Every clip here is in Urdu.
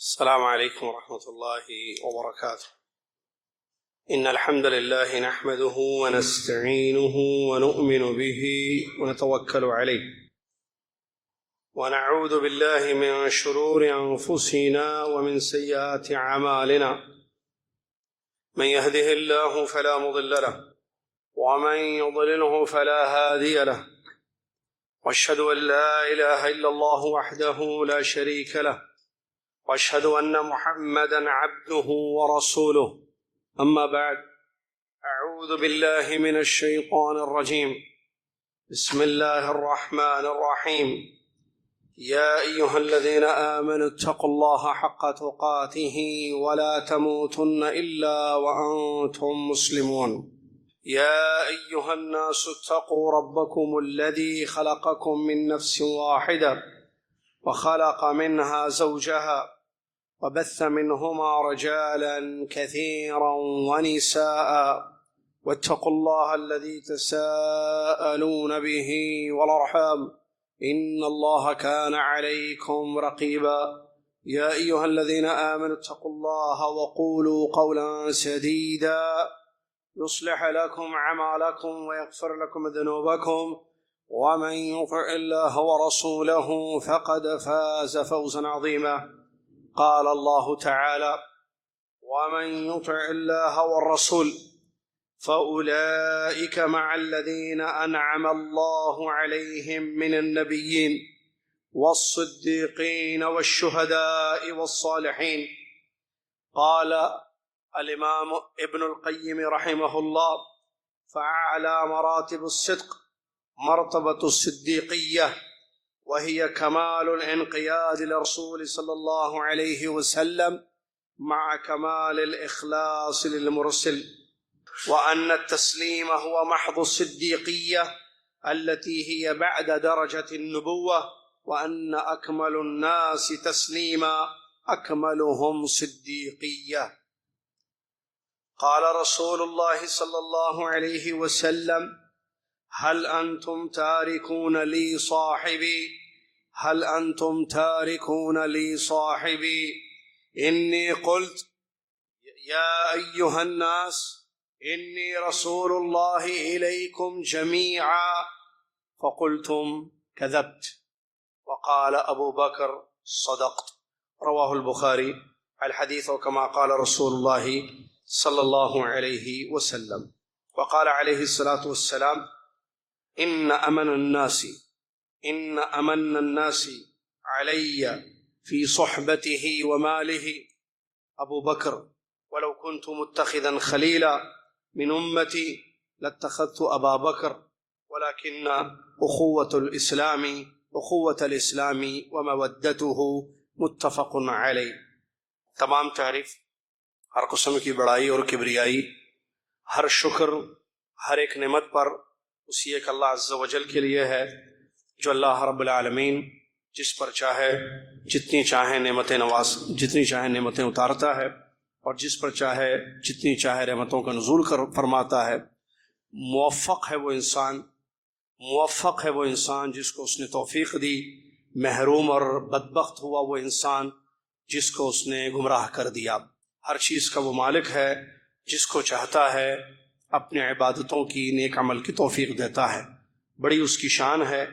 السلام عليكم ورحمة الله وبركاته. إن الحمد لله نحمده ونستعينه ونؤمن به ونتوكل عليه ونعوذ بالله من شرور أنفسنا ومن سيئات أعمالنا. من يهده الله فلا مضل له ومن يضلله فلا هادي له، وأشهد أن لا إله إلا الله وحده لا شريك له، وأشهد أن محمدًا عبده ورسوله. أما بعد، أعوذ بالله من الشيطان الرجيم. بسم الله الرحمن الرحيم. يا أيها الذين آمنوا اتقوا الله حق تقاته ولا تموتن إلا وأنتم مسلمون. يا أيها الناس اتقوا ربكم الذي خلقكم من نفس واحدة وخلق منها زوجها وبث منهما رجالا كثيرا ونساء، واتقوا الله الذي تساءلون به والأرحام إن الله كان عليكم رقيبا. يا أيها الذين آمنوا اتقوا الله وقولوا قولا سديدا يصلح لكم أعمالكم ويغفر لكم ذنوبكم، ومن يطع الله ورسوله فقد فاز فوزا عظيما. قال الله تعالى: ومن يطع الله والرسول فأولئك مع الذين أنعم الله عليهم من النبيين والصديقين والشهداء والصالحين. قال الإمام ابن القيم رحمه الله: فأعلى مراتب الصدق مرتبة الصديقية، وهي كمال الانقياد للرسول صلى الله عليه وسلم مع كمال الإخلاص للمرسل، وأن التسليم هو محض الصديقية التي هي بعد درجة النبوة، وأن أكمل الناس تسليما أكملهم صديقية. قال رسول الله صلى الله عليه وسلم: هل أنتم تاركون لي صاحبي؟ هل أنتم تاركون لي صاحبي؟ إني قلت: يا أيها الناس إني رسول الله إليكم جميعا، فقلتم كذبت، وقال أبو بكر صدقت. رواه البخاري. الحديث كما قال رسول الله صلى الله عليه وسلم. وقال عليه الصلاة والسلام: إن أمن الناس علي في صحبته وماله أبو بكر، ولو كنت متخذا خليلا من أمتي لاتخذت أبا بكر، ولكن أخوة الإسلام ومودته متفق علیہ. تمام تعریف، ہر قسم کی بڑائی اور کبریائی، ہر شکر، ہر ایک نعمت پر اسی ایک اللہ عز و جل کے لیے ہے، جو اللہ رب العالمین جس پر چاہے جتنی چاہے نعمتیں اتارتا ہے، اور جس پر چاہے جتنی چاہے رحمتوں کا نزول فرماتا ہے. موفق ہے وہ انسان جس کو اس نے توفیق دی، محروم اور بدبخت ہوا وہ انسان جس کو اس نے گمراہ کر دیا. ہر چیز کا وہ مالک ہے، جس کو چاہتا ہے اپنے عبادتوں کی نیک عمل کی توفیق دیتا ہے. بڑی اس کی شان ہے،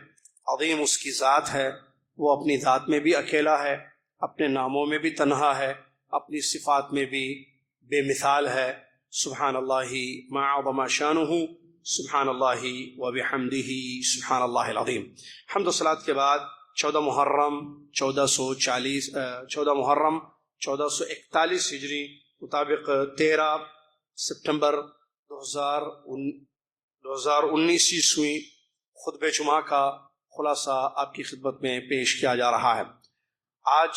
عظیم اس کی ذات ہے. وہ اپنی ذات میں بھی اکیلا ہے، اپنے ناموں میں بھی تنہا ہے، اپنی صفات میں بھی بے مثال ہے. سبحان اللہ ما عظم شانہ، سبحان اللہ و بحمدہ، سبحان اللہ العظیم. حمد و صلاۃ کے بعد 14 محرم 1441 ہجری مطابق 13 ستمبر 2019 عیسوی خطبہ جمعہ کا خلاصہ آپ کی خدمت میں پیش کیا جا رہا ہے. آج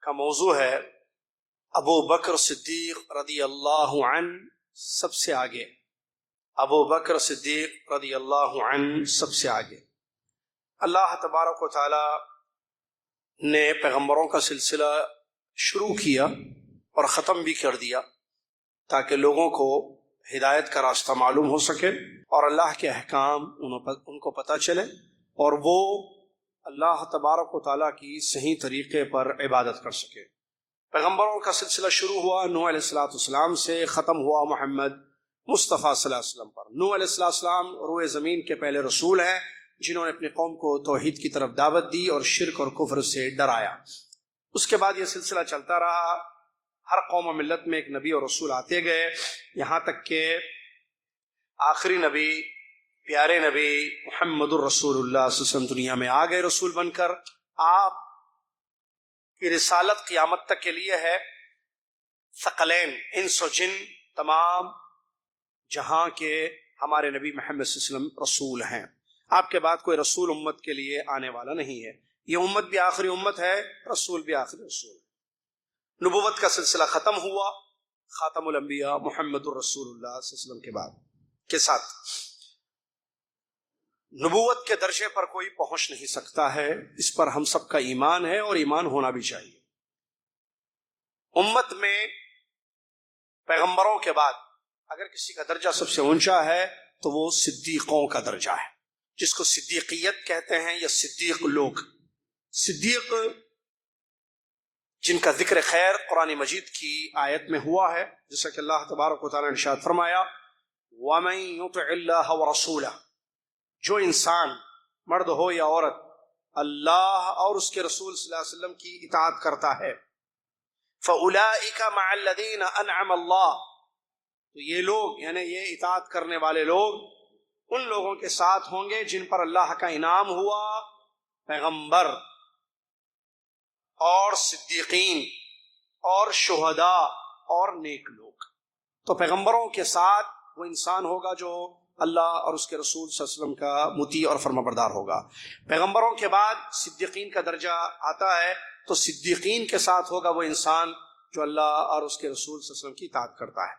کا موضوع ہے ابو بکر صدیق رضی اللہ عنہ سب سے آگے. ابو بکر صدیق رضی اللہ عنہ سب سے آگے. اللہ تبارک و تعالی نے پیغمبروں کا سلسلہ شروع کیا اور ختم بھی کر دیا تاکہ لوگوں کو ہدایت کا راستہ معلوم ہو سکے اور اللہ کے احکام ان کو پتہ چلے، اور وہ اللہ تبارک و تعالیٰ کی صحیح طریقے پر عبادت کر سکے. پیغمبروں کا سلسلہ شروع ہوا نوح علیہ السلام سے، ختم ہوا محمد مصطفیٰ صلی اللہ علیہ وسلم پر۔ نوح علیہ السلام روئے زمین کے پہلے رسول ہیں جنہوں نے اپنی قوم کو توحید کی طرف دعوت دی اور شرک اور کفر سے ڈرایا۔ اس کے بعد یہ سلسلہ چلتا رہا، ہر قوم و ملت میں ایک نبی اور رسول آتے گئے، یہاں تک کہ آخری نبی، پیارے نبی محمد الرسول اللہ صلی اللہ علیہ وسلم دنیا میں آ گئے رسول بن کر۔ آپ کی رسالت قیامت تک کے لیے ہے۔ ثقلین، انس و جن، تمام جہاں کے ہمارے نبی محمد صلی اللہ علیہ وسلم رسول ہیں۔ آپ کے بعد کوئی رسول امت کے لیے آنے والا نہیں ہے۔ یہ امت بھی آخری امت ہے، رسول بھی آخری رسول ہے۔ نبوت کا سلسلہ ختم ہوا خاتم الانبیاء محمد الرسول اللہ صلی اللہ علیہ وسلم کے بعد کے ساتھ۔ نبوت کے درجے پر کوئی پہنچ نہیں سکتا ہے، اس پر ہم سب کا ایمان ہے اور ایمان ہونا بھی چاہیے۔ امت میں پیغمبروں کے بعد اگر کسی کا درجہ سب سے اونچا ہے تو وہ صدیقوں کا درجہ ہے، جس کو صدیقیت کہتے ہیں یا صدیق لوگ۔ صدیق جن کا ذکر خیر قرآن مجید کی آیت میں ہوا ہے، جیسا کہ اللہ تبارک و تعالیٰ نے ارشاد فرمایا وَمَن يُطِعِ اللَّهَ وَرَسُولَهُ، جو انسان مرد ہو یا عورت اللہ اور اس کے رسول صلی اللہ علیہ وسلم کی اطاعت کرتا ہے، فَأُولَئِكَ مَعَ الَّذِينَ أَنْعَمَ اللَّهُ، تو یہ لوگ یعنی یہ اطاعت کرنے والے لوگ ان لوگوں کے ساتھ ہوں گے جن پر اللہ کا انعام ہوا، پیغمبر اور صدیقین اور شہداء اور نیک لوگ۔ تو پیغمبروں کے ساتھ وہ انسان ہوگا جو اللہ اور اس کے رسول صلی اللہ علیہ وسلم کا مطیع اور فرما بردار ہوگا۔ پیغمبروں کے بعد صدیقین کا درجہ آتا ہے، تو صدیقین کے ساتھ ہوگا وہ انسان جو اللہ اور اس کے رسول صلی اللہ علیہ وسلم کی اطاعت کرتا ہے۔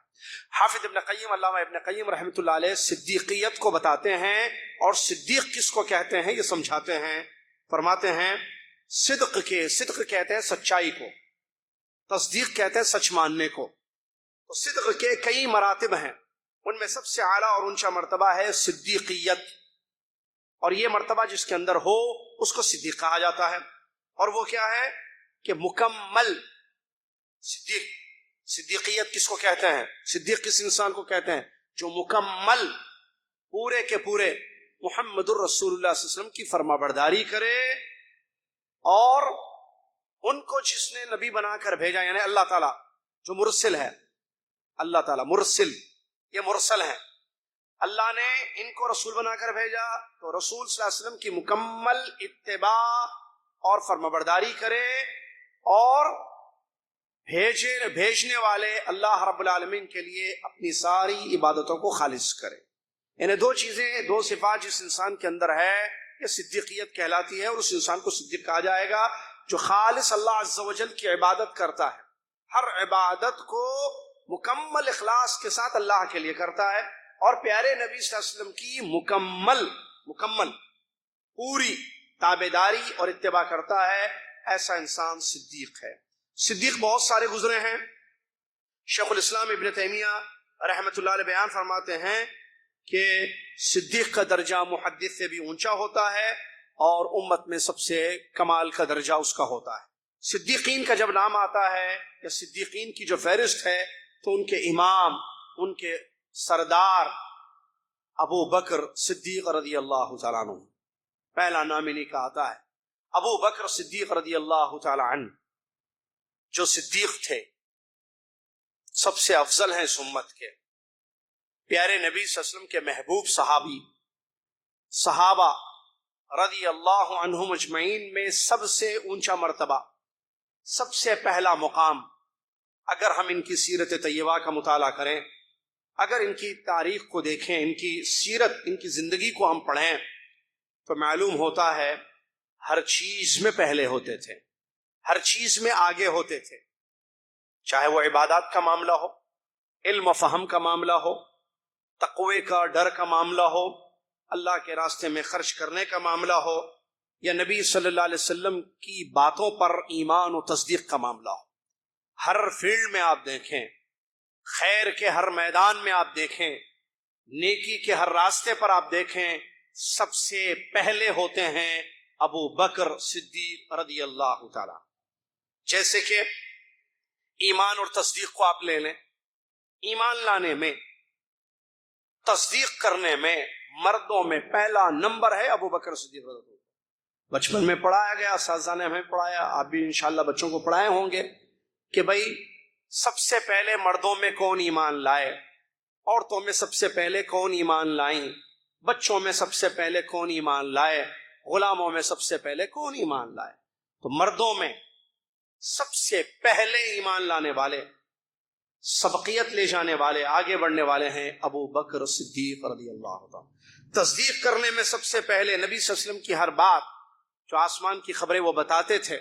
حافظ ابن قیم، علامہ ابن قیم رحمۃ اللہ علیہ صدیقیت کو بتاتے ہیں اور صدیق کس کو کہتے ہیں یہ سمجھاتے ہیں۔ فرماتے ہیں صدق کہتے ہیں سچائی کو، تصدیق کہتے ہیں سچ ماننے کو۔ تو صدق کے کئی مراتب ہیں، ان میں سب سے اعلیٰ اور اونچا مرتبہ ہے صدیقیت، اور یہ مرتبہ جس کے اندر ہو اس کو صدیق کہا جاتا ہے۔ اور وہ کیا ہے کہ مکمل صدیقیت کس کو کہتے ہیں؟ صدیق کس انسان کو کہتے ہیں؟ جو مکمل پورے کے پورے محمد الرسول اللہ صلی اللہ علیہ وسلم کی فرما برداری کرے، اور ان کو جس نے نبی بنا کر بھیجا، یعنی اللہ تعالیٰ جو مرسل ہے، اللہ تعالیٰ مرسل، یہ مرسل ہیں، اللہ نے ان کو رسول بنا کر بھیجا، تو رسول صلی اللہ علیہ وسلم کی مکمل اتباع اور فرما برداری کرے، اور بھیجنے والے اللہ رب العالمین کے لیے اپنی ساری عبادتوں کو خالص کرے۔ یعنی دو چیزیں، دو صفات جس انسان کے اندر ہے یہ صدیقیت کہلاتی ہے، اور اس انسان کو صدیق کہا جائے گا جو خالص اللہ عز و جل کی عبادت کرتا ہے، ہر عبادت کو مکمل اخلاص کے ساتھ اللہ کے لیے کرتا ہے، اور پیارے نبی صلی اللہ علیہ وسلم کی مکمل پوری تابعداری اور اتباع کرتا ہے، ایسا انسان صدیق ہے۔ صدیق بہت سارے گزرے ہیں۔ شیخ الاسلام ابن تیمیہ رحمۃ اللہ علیہ بیان فرماتے ہیں کہ صدیق کا درجہ محدث سے بھی اونچا ہوتا ہے، اور امت میں سب سے کمال کا درجہ اس کا ہوتا ہے۔ صدیقین کا جب نام آتا ہے یا صدیقین کی جو فہرست ہے تو ان کے امام، ان کے سردار ابو بکر صدیق رضی اللہ تعالیٰ عنہ پہلا نام انہی کا آتا ہے۔ ابو بکر صدیق رضی اللہ تعالیٰ عنہ جو صدیق تھے، سب سے افضل ہیں اس امت کے، پیارے نبی صلی اللہ علیہ وسلم کے محبوب صحابہ رضی اللہ عنہم اجمعین میں سب سے اونچا مرتبہ، سب سے پہلا مقام۔ اگر ہم ان کی سیرت طیبہ کا مطالعہ کریں، اگر ان کی تاریخ کو دیکھیں، ان کی سیرت، ان کی زندگی کو ہم پڑھیں، تو معلوم ہوتا ہے ہر چیز میں پہلے ہوتے تھے، ہر چیز میں آگے ہوتے تھے، چاہے وہ عبادات کا معاملہ ہو، علم و فہم کا معاملہ ہو، تقوی کا، ڈر کا معاملہ ہو، اللہ کے راستے میں خرچ کرنے کا معاملہ ہو، یا نبی صلی اللہ علیہ وسلم کی باتوں پر ایمان و تصدیق کا معاملہ ہو۔ ہر فیلڈ میں آپ دیکھیں، خیر کے ہر میدان میں آپ دیکھیں، نیکی کے ہر راستے پر آپ دیکھیں، سب سے پہلے ہوتے ہیں ابو بکر صدیق رضی اللہ تعالی۔ جیسے کہ ایمان اور تصدیق کو آپ لے لیں، ایمان لانے میں، تصدیق کرنے میں مردوں میں پہلا نمبر ہے ابو بکر صدیق رضی اللہ عنہ۔ بچپن میں پڑھایا گیا، اساتذہ نے ہمیں پڑھایا، آپ بھی انشاءاللہ بچوں کو پڑھائے ہوں گے کہ بھائی سب سے پہلے مردوں میں کون ایمان لائے، عورتوں میں سب سے پہلے کون ایمان لائیں، بچوں میں سب سے پہلے کون ایمان لائے، غلاموں میں سب سے پہلے کون ایمان لائے۔ تو مردوں میں سب سے پہلے ایمان لانے والے، سبقیت لے جانے والے، آگے بڑھنے والے ہیں ابو بکر صدیق رضی اللہ عنہ۔ تصدیق کرنے میں سب سے پہلے نبی صلی اللہ علیہ وسلم کی ہر بات جو آسمان کی خبریں وہ بتاتے تھے،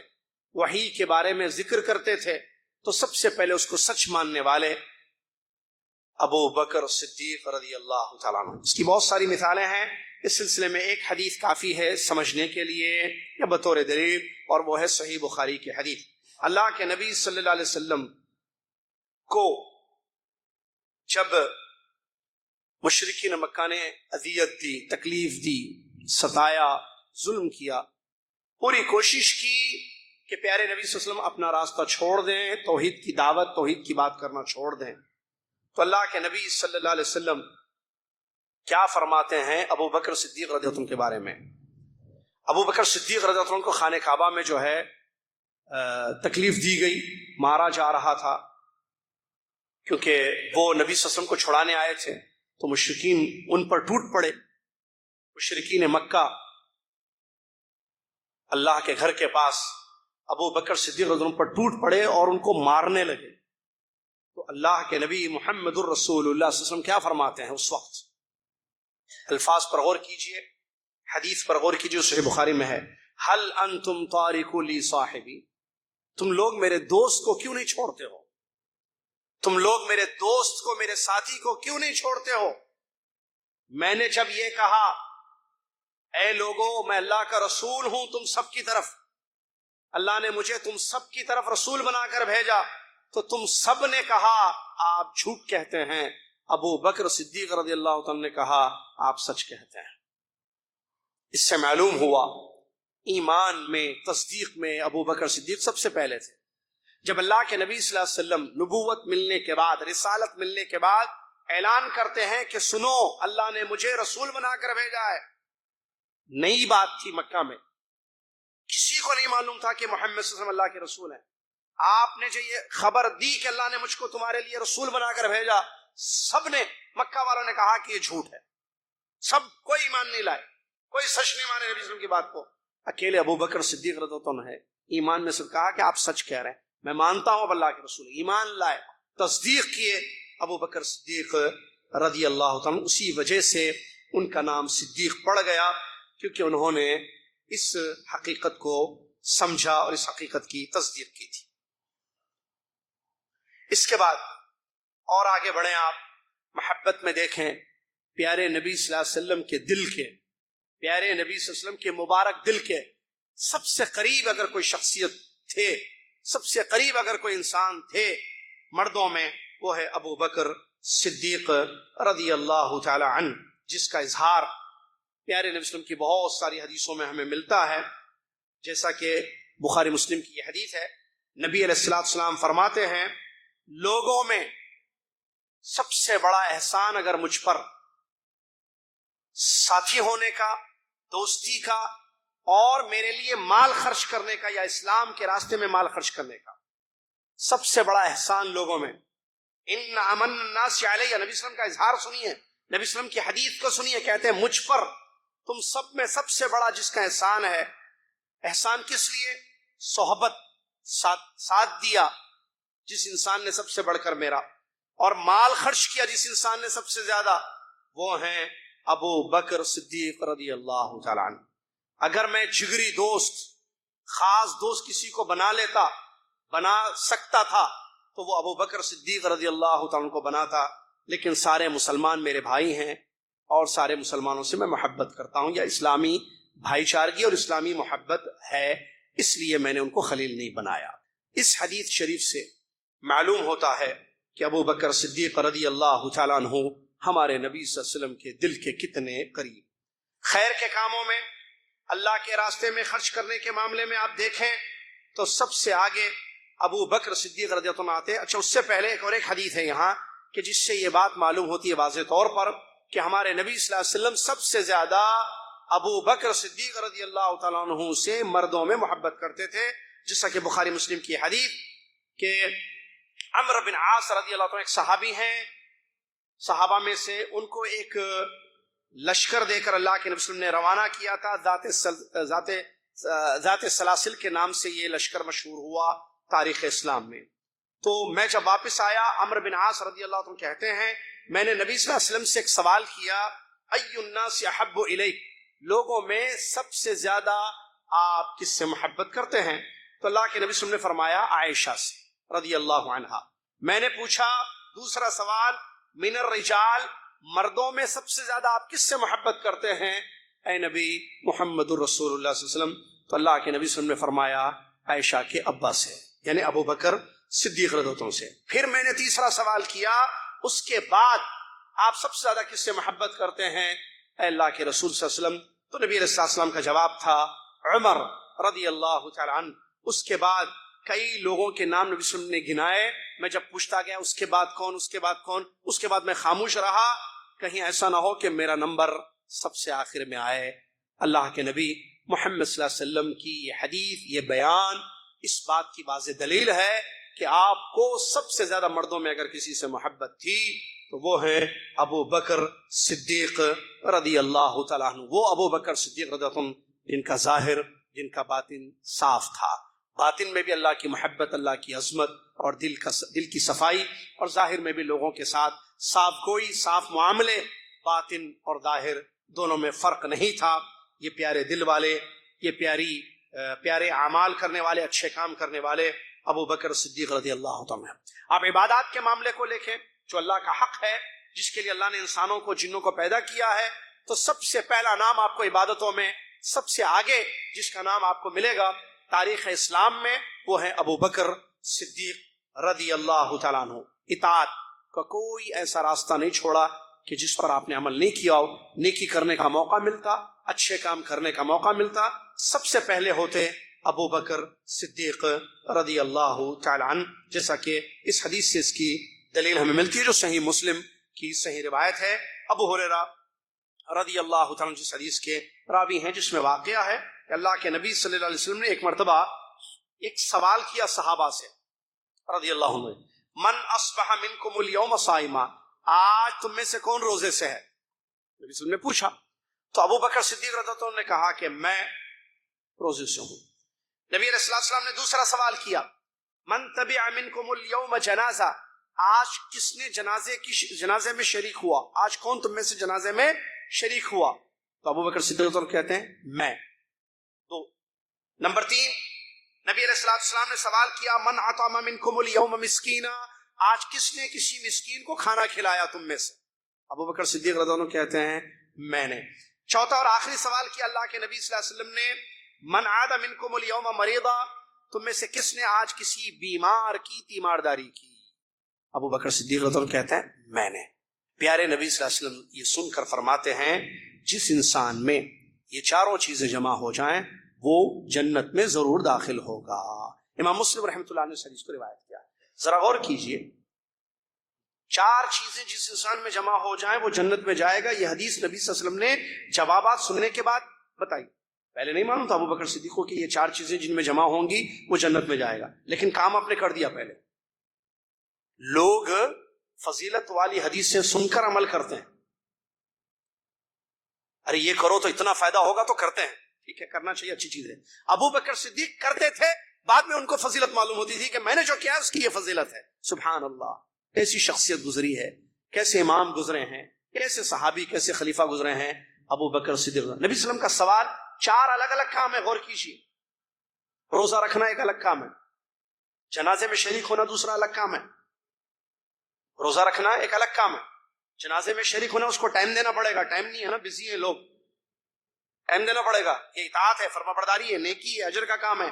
وحی کے بارے میں ذکر کرتے تھے، تو سب سے پہلے اس کو سچ ماننے والے ابو بکر صدیق رضی اللہ تعالیٰ عنہ۔ اس کی بہت ساری مثالیں ہیں، اس سلسلے میں ایک حدیث کافی ہے سمجھنے کے لیے یا بطور دلیل، اور وہ ہے صحیح بخاری کی حدیث۔ اللہ کے نبی صلی اللہ علیہ وسلم کو جب مشرکین مکہ نے اذیت دی، تکلیف دی، ستایا، ظلم کیا، پوری کوشش کی کہ پیارے نبی صلی اللہ علیہ وسلم اپنا راستہ چھوڑ دیں، توحید کی دعوت، توحید کی بات کرنا چھوڑ دیں، تو اللہ کے نبی صلی اللہ علیہ وسلم کیا فرماتے ہیں ابو بکر صدیق رضی اللہ عنہ کے بارے میں؟ ابو بکر صدیق رضی اللہ عنہ کو خانہ کعبہ میں جو ہے تکلیف دی گئی، مارا جا رہا تھا، کیونکہ وہ نبی صلی اللہ علیہ وسلم کو چھڑانے آئے تھے، تو مشرکین ان پر ٹوٹ پڑے۔ مشرکین مکہ اللہ کے گھر کے پاس ابو بکر صدیق رضی اللہ عنہ پر ٹوٹ پڑے اور ان کو مارنے لگے۔ تو اللہ کے نبی محمد الرسول اللہ صلی اللہ علیہ وسلم کیا فرماتے ہیں اس وقت؟ الفاظ پر غور کیجئے، حدیث پر غور کیجئے، صحیح بخاری میں ہے، هل انتم تارکو لی صاحبی، تم لوگ میرے دوست کو کیوں نہیں چھوڑتے ہو؟ تم لوگ میرے دوست کو، میرے ساتھی کو کیوں نہیں چھوڑتے ہو؟ میں نے جب یہ کہا اے لوگو میں اللہ کا رسول ہوں تم سب کی طرف، اللہ نے مجھے تم سب کی طرف رسول بنا کر بھیجا، تو تم سب نے کہا آپ جھوٹ کہتے ہیں۔ ابو بکر صدیق رضی اللہ عنہ نے کہا آپ سچ کہتے ہیں۔ اس سے معلوم ہوا ایمان میں، تصدیق میں ابو بکر صدیق سب سے پہلے تھے۔ جب اللہ کے نبی صلی اللہ علیہ وسلم نبوت ملنے کے بعد، رسالت ملنے کے بعد اعلان کرتے ہیں کہ سنو اللہ نے مجھے رسول بنا کر بھیجا ہے، نئی بات تھی مکہ میں، کسی کو نہیں معلوم تھا کہ محمد صلی اللہ علیہ وسلم اللہ کے رسول ہیں۔ آپ نے جو یہ خبر دی کہ اللہ نے مجھ کو تمہارے لیے رسول بنا کر بھیجا، سب نے، مکہ والوں نے کہا کہ یہ جھوٹ ہے، سب، کوئی ایمان نہیں لائے، کوئی سچ نہیں مانے نبی صلی اللہ علیہ وسلم کی بات کو۔ اکیلے ابو بکر صدیق رضی اللہ عنہ ہے ایمان میں سب کہا کہ آپ سچ کہہ رہے ہیں، میں مانتا ہوں اب اللہ کے رسول، ایمان لائے، تصدیق کیے ابو بکر صدیق رضی اللہ عنہ۔ اسی وجہ سے ان کا نام صدیق پڑ گیا، کیونکہ انہوں نے اس حقیقت کو سمجھا اور اس حقیقت کی تصدیق کی تھی۔ اس کے بعد اور آگے بڑھیں، آپ محبت میں دیکھیں پیارے نبی صلی اللہ علیہ وسلم کے دل کے، پیارے نبی صلی اللہ علیہ وسلم کے مبارک دل کے سب سے قریب اگر کوئی شخصیت تھے، سب سے قریب اگر کوئی انسان تھے مردوں میں، وہ ہے ابو بکر صدیق رضی اللہ تعالی عنہ، جس کا اظہار پیارے نبی صلی اللہ علیہ وسلم کی بہت ساری حدیثوں میں ہمیں ملتا ہے، جیسا کہ بخاری مسلم کی یہ حدیث ہے۔ نبی علیہ السلام فرماتے ہیں لوگوں میں سب سے بڑا احسان اگر مجھ پر ساتھی ہونے کا، دوستی کا، اور میرے لیے مال خرچ کرنے کا، یا اسلام کے راستے میں مال خرچ کرنے کا، سب سے بڑا احسان لوگوں میں، ان امن الناس علیہ، نبی صلی اللہ علیہ وسلم کا اظہار سنیے، نبی صلی اللہ علیہ وسلم کی حدیث کو سنیے، کہتے ہیں مجھ پر تم سب میں سب سے بڑا جس کا احسان ہے، احسان کس لیے؟ صحبت، ساتھ دیا جس انسان نے سب سے بڑھ کر میرا، اور مال خرچ کیا جس انسان نے سب سے زیادہ، وہ ہیں ابو بکر صدیق رضی اللہ تعالیٰ عنہ۔ اگر میں جگری دوست، خاص دوست کسی کو بنا سکتا تھا تو وہ ابو بکر صدیق رضی اللہ تعالیٰ عنہ کو بناتا، لیکن سارے مسلمان میرے بھائی ہیں اور سارے مسلمانوں سے میں محبت کرتا ہوں، یا اسلامی بھائی چارگی اور اسلامی محبت ہے، اس لیے میں نے ان کو خلیل نہیں بنایا۔ اس حدیث شریف سے معلوم ہوتا ہے کہ ابو بکر صدیق رضی اللہ تعالیٰ عنہ ہمارے نبی صلی اللہ علیہ وسلم کے دل کے کتنے قریب۔ خیر کے کاموں میں، اللہ کے راستے میں خرچ کرنے کے معاملے میں آپ دیکھیں تو سب سے آگے ابو بکر صدیق رضی اللہ عنہ آتے. اچھا اس سے پہلے ایک حدیث ہے یہاں کہ جس سے یہ بات معلوم ہوتی ہے واضح طور پر کہ ہمارے نبی صلی اللہ علیہ وسلم سب سے زیادہ ابو بکر صدیق رضی اللہ تعالیٰ عنہ سے مردوں میں محبت کرتے تھے، جیسا کہ بخاری مسلم کی حدیث کہ عمرو بن عاص رضی اللہ عنہ ایک صحابی ہیں، صحابہ میں سے ان کو ایک لشکر دے کر اللہ کے نبی صلی اللہ علیہ وسلم نے روانہ کیا تھا. ذات سلاسل کے نام سے یہ لشکر مشہور ہوا تاریخ اسلام میں. تو میں جب واپس آیا، عمرو بن عاص رضی اللہ عنہ کہتے ہیں میں نے نبی صلی اللہ علیہ وسلم سے ایک سوال کیا، ای الناس احب الیک، لوگوں میں سب سے زیادہ آپ کس سے محبت کرتے ہیں؟ تو اللہ کے نبی صلی اللہ علیہ وسلم نے فرمایا عائشہ سے رضی اللہ عنہا. میں نے پوچھا دوسرا سوال، من الرجال، مردوں میں سب سے زیادہ آپ کس سے محبت کرتے ہیں اے نبی محمد الرسول اللہ صلی اللہ علیہ وسلم؟ تو اللہ کے نبی صلی اللہ علیہ وسلم نے فرمایا عائشہ کے ابا سے، یعنی ابو بکر صدیق رضی اللہ عنہ سے. پھر میں نے تیسرا سوال کیا، اس کے بعد آپ سب سے زیادہ کس سے محبت کرتے ہیں اے اللہ کے رسول صلی اللہ علیہ وسلم؟ تو نبی علیہ الصلوۃ والسلام کا جواب تھا عمر رضی اللہ تعالی عنہ. اس کے بعد کئی لوگوں کے نام نبی صلی اللہ علیہ وسلم نے گنائے. میں جب پوچھتا گیا اس کے بعد کون، اس کے بعد کون، اس کے بعد میں خاموش رہا، کہیں ایسا نہ ہو کہ میرا نمبر سب سے آخر میں آئے. اللہ کے نبی محمد صلی اللہ علیہ وسلم کی یہ حدیث، یہ بیان اس بات کی واضح دلیل ہے کہ آپ کو سب سے زیادہ مردوں میں اگر کسی سے محبت تھی تو وہ ہے ابو بکر صدیق رضی اللہ تعالیٰ عنہ. وہ ابو بکر صدیق رضی اللہ عنہ جن کا ظاہر، جن کا باطن صاف تھا. باطن میں بھی اللہ کی محبت، اللہ کی عظمت اور دل کی صفائی، اور ظاہر میں بھی لوگوں کے ساتھ صاف گوئی، صاف معاملے. باطن اور ظاہر دونوں میں فرق نہیں تھا. یہ پیارے دل والے، یہ پیارے اعمال کرنے والے، اچھے کام کرنے والے ابو بکر صدیق رضی اللہ تعالیٰ. آپ عبادات کے معاملے کو دیکھیں، جو اللہ کا حق ہے، جس کے لیے اللہ نے انسانوں کو، جنوں کو پیدا کیا ہے، تو سب سے پہلا نام آپ کو عبادتوں میں سب سے آگے جس کا نام آپ کو ملے گا تاریخ اسلام میں، وہ ہے ابو بکر صدیق رضی اللہ تعالیٰ عنہ. اطاعت کا کوئی ایسا راستہ نہیں چھوڑا کہ جس پر آپ نے عمل نہیں کیا ہو. نیکی کرنے کا موقع ملتا، اچھے کام کرنے کا موقع ملتا، سب سے پہلے ہوتے ابو بکر صدیق رضی اللہ تعالی عنہ. جیسا کہ اس حدیث سے اس کی دلیل ہمیں ملتی ہے جو صحیح مسلم کی صحیح روایت ہے. ابو ہریرہ رضی اللہ تعالی عنہ جس حدیث کے راوی ہیں، جس میں واقعہ ہے کہ اللہ کے نبی صلی اللہ علیہ وسلم نے ایک مرتبہ ایک سوال کیا صحابہ سے رضی اللہ عنہ، من اصبح منکم اليوم صائما، آج تم میں سے کون روزے سے ہے؟ نبی صلی اللہ علیہ وسلم نے پوچھا تو ابو بکر صدیق رضی اللہ عنہ نے کہا کہ میں روزے سے ہوں. نبی علیہ الصلوۃ والسلام نے دوسرا سوال کیا، من تبع منکم اليوم جنازہ، آج کس نے جنازے میں شریک ہوا؟ آج کون تم میں سے جنازے میں شریک ہوا؟ تو ابو بکر صدیق رضی اللہ عنہ کہتے ہیں میں. دو. نمبر 3، نبی علیہ الصلوۃ والسلام نے سوال کیا، من اطعم منکم اليوم مسکینا، آج کس نے کسی مسکین کو کھانا کھلایا تم میں سے؟ ابو بکر صدیق رضی اللہ عنہ کہتے ہیں میں نے. چوتھا اور آخری سوال کیا اللہ کے نبی صلی اللہ علیہ وسلم نے، من عاد منکم اليوم مریضا، تم میں سے کس نے آج کسی بیمار کی تیمارداری کی؟ ابو بکر صدیق رضی اللہ عنہ کہتے ہیں میں نے. پیارے نبی صلی اللہ علیہ وسلم یہ سن کر فرماتے ہیں جس انسان میں یہ چاروں چیزیں جمع ہو جائیں وہ جنت میں ضرور داخل ہوگا. امام مسلم رحمۃ اللہ نے اس حدیث کو روایت کیا. ذرا غور کیجئے، 4 چیزیں جس انسان میں جمع ہو جائیں وہ جنت میں جائے گا. یہ حدیث نبی صلی اللہ علیہ وسلم نے جوابات سننے کے بعد بتائی. پہلے نہیں معلوم تھا ابو بکر صدیق کو کہ یہ 4 چیزیں جن میں جمع ہوں گی وہ جنت میں جائے گا، لیکن کام آپ نے کر دیا. پہلے لوگ فضیلت والی حدیثیں سن کر عمل کرتے ہیں، ارے یہ کرو تو اتنا فائدہ ہوگا تو کرتے ہیں، ٹھیک ہے کرنا چاہیے، اچھی چیز ہے. ابو بکر صدیق کرتے تھے، بعد میں ان کو فضیلت معلوم ہوتی تھی کہ میں نے جو کیا اس کی یہ فضیلت ہے. سبحان اللہ، کیسی شخصیت گزری ہے، کیسے امام گزرے ہیں، کیسے صحابی، کیسے خلیفہ گزرے ہیں ابو بکر صدیق. نبی صلی اللہ علیہ وسلم کا سوال 4 الگ الگ کام ہے، غور کیجیے. روزہ رکھنا ایک الگ کام ہے، جنازے میں شریک ہونا دوسرا الگ کام ہے. روزہ رکھنا ایک الگ کام ہے، جنازے میں شریک ہونا اس کو ٹائم دینا پڑے گا. ٹائم نہیں ہے نا، بزی ہیں لوگ، ٹائم دینا پڑے گا. یہ اطاعت ہے، فرما برداری ہے، نیکی ہے، اجر کا کام ہے.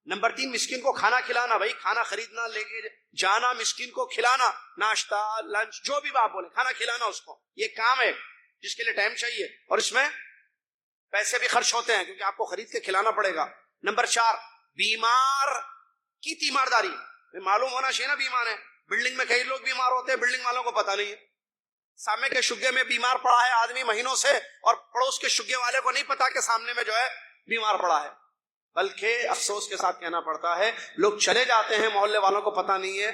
نمبر 3، مسکین کو کھانا کھلانا. بھائی کھانا خریدنا، لے کے جانا، مسکین کو کھلانا، ناشتہ لنچ جو بھی آپ بولے، کھانا کھلانا اس کو، یہ کام ہے جس کے لیے ٹائم چاہیے اور اس میں پیسے بھی خرچ ہوتے ہیں کیونکہ آپ کو خرید کے کھلانا پڑے گا. نمبر 4، بیمار کی تیمارداری. معلوم ہونا چاہیے نا بیمار ہے. بلڈنگ میں کئی لوگ بیمار ہوتے ہیں, بلڈنگ والوں کو پتہ نہیں ہے. سامنے کے شگے میں بیمار پڑا ہے آدمی مہینوں سے, اور پڑوس کے شگے والے کو نہیں پتا کہ سامنے میں جو ہے بیمار پڑا ہے. بلکہ افسوس کے ساتھ کہنا پڑتا ہے لوگ چلے جاتے ہیں, محلے والوں کو پتہ نہیں ہے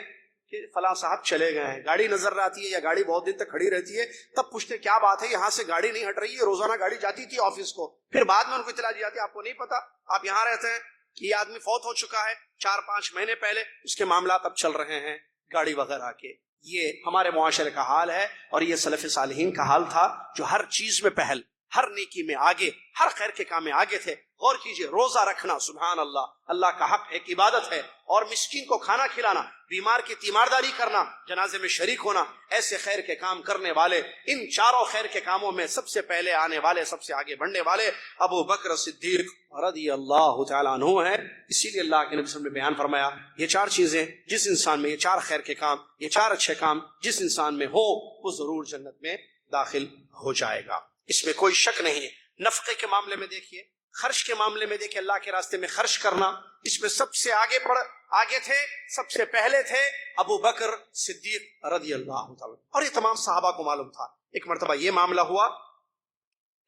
کہ فلاں صاحب چلے گئے ہیں. گاڑی نظر آتی ہے یا گاڑی بہت دن تک کھڑی رہتی ہے, تب پوچھتے کیا بات ہے, یہاں سے گاڑی نہیں ہٹ رہی ہے, روزانہ گاڑی جاتی تھی آفس کو. پھر بعد میں ان کو اطلاع دی جاتی ہے آپ کو نہیں پتا, آپ یہاں رہتے ہیں, یہ آدمی فوت ہو چکا ہے 4-5 مہینے پہلے, اس کے معاملات اب چل رہے ہیں گاڑی وغیرہ کے. یہ ہمارے معاشرے کا حال ہے, اور یہ سلف صالحین کا حال تھا جو ہر چیز میں پہل, ہر نیکی میں آگے, ہر خیر کے کام میں آگے تھے. غور کیجئے, روزہ رکھنا سبحان اللہ, اللہ کا حق ایک عبادت ہے, اور مسکین کو کھانا کھلانا, بیمار کی تیمارداری کرنا, جنازے میں شریک ہونا, ایسے خیر کے کام کرنے والے, ان چاروں خیر کے کاموں میں سب سے پہلے آنے والے, سب سے آگے بڑھنے والے ابو بکر صدیق رضی اللہ تعالیٰ عنہ ہیں. اسی لیے اللہ کے نبی صلی اللہ علیہ وسلم نے بیان فرمایا یہ 4 چیزیں جس انسان میں, یہ 4 خیر کے کام, یہ 4 اچھے کام جس انسان میں ہو وہ ضرور جنت میں داخل ہو جائے گا, اس میں کوئی شک نہیں ہے. نفقے کے معاملے میں دیکھیے, خرچ کے معاملے میں دیکھیے, اللہ کے راستے میں خرچ کرنا, اس میں سب سے آگے تھے, سب سے پہلے تھے ابو بکر صدیق رضی اللہ تعالیٰ. اور یہ تمام صحابہ کو معلوم تھا. ایک مرتبہ یہ معاملہ ہوا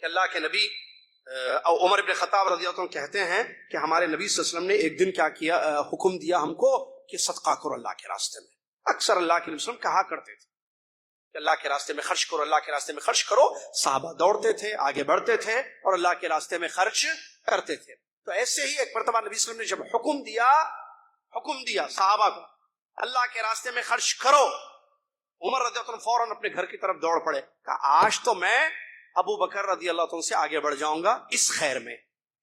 کہ اللہ کے نبی عمر ابن خطاب رضی اللہ عنہ کہتے ہیں کہ ہمارے نبی صلی اللہ علیہ وسلم نے ایک دن کیا کیا, حکم دیا ہم کو کہ صدقہ کرو اللہ کے راستے میں. اکثر اللہ کے نبی صلی اللہ علیہ وسلم کہا کرتے تھے کہ اللہ کے راستے میں خرچ کرو, اللہ کے راستے میں خرچ کرو. صحابہ دوڑتے تھے, آگے بڑھتے تھے, اور اللہ کے راستے میں خرچ کرتے تھے. تو ایسے ہی ایک مرتبہ نبی صلی اللہ علیہ وسلم نے جب حکم دیا صحابہ کو اللہ کے راستے میں خرچ کرو, عمر رضی اللہ عنہ فوراً اپنے گھر کی طرف دوڑ پڑے, کہا آج تو میں ابو بکر رضی اللہ عنہ سے آگے بڑھ جاؤں گا اس خیر میں,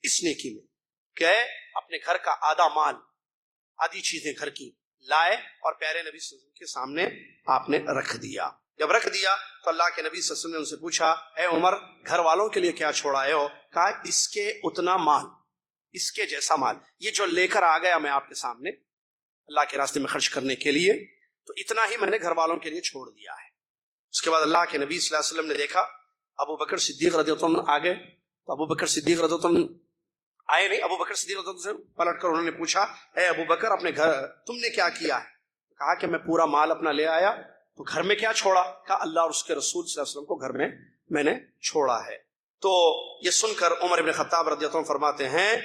اس نیکی میں, کہ اپنے گھر کا آدھا مال, آدھی چیزیں گھر کی لائے اور پیارے نبی صلی اللہ علیہ وسلم کے سامنے آپ نے رکھ دیا. جب رکھ دیا تو اللہ کے نبی صلی اللہ علیہ وسلم نے ان سے پوچھا اے عمر گھر والوں کے لیے کیا چھوڑائے ہو؟ کہا اس کے اتنا مال, اس کے جیسا مال, یہ جو لے کر آ گیا میں آپ کے سامنے اللہ کے راستے میں خرچ کرنے کے لیے, تو اتنا ہی میں نے گھر والوں کے لیے چھوڑ دیا ہے. اس کے بعد اللہ کے نبی صلی اللہ علیہ وسلم نے دیکھا ابو بکر صدیق رضی اللہ عنہ آ گئے, تو ابو بکر صدیق رضی اللہ عنہ آئے نہیں, ابو بکر صدیق رضی اللہ عنہ سے پلٹ کر انہوں نے پوچھا اے ابو بکر اپنے گھر تم نے کیا کیا ہے؟ کہا کہ میں پورا مال اپنا لے آیا, تو گھر میں کیا چھوڑا؟ کہا اللہ اور اس کے رسول صلی اللہ علیہ وسلم کو گھر میں نے چھوڑا ہے. تو یہ سن کر عمر بن خطاب رضی اللہ عنہ فرماتے ہیں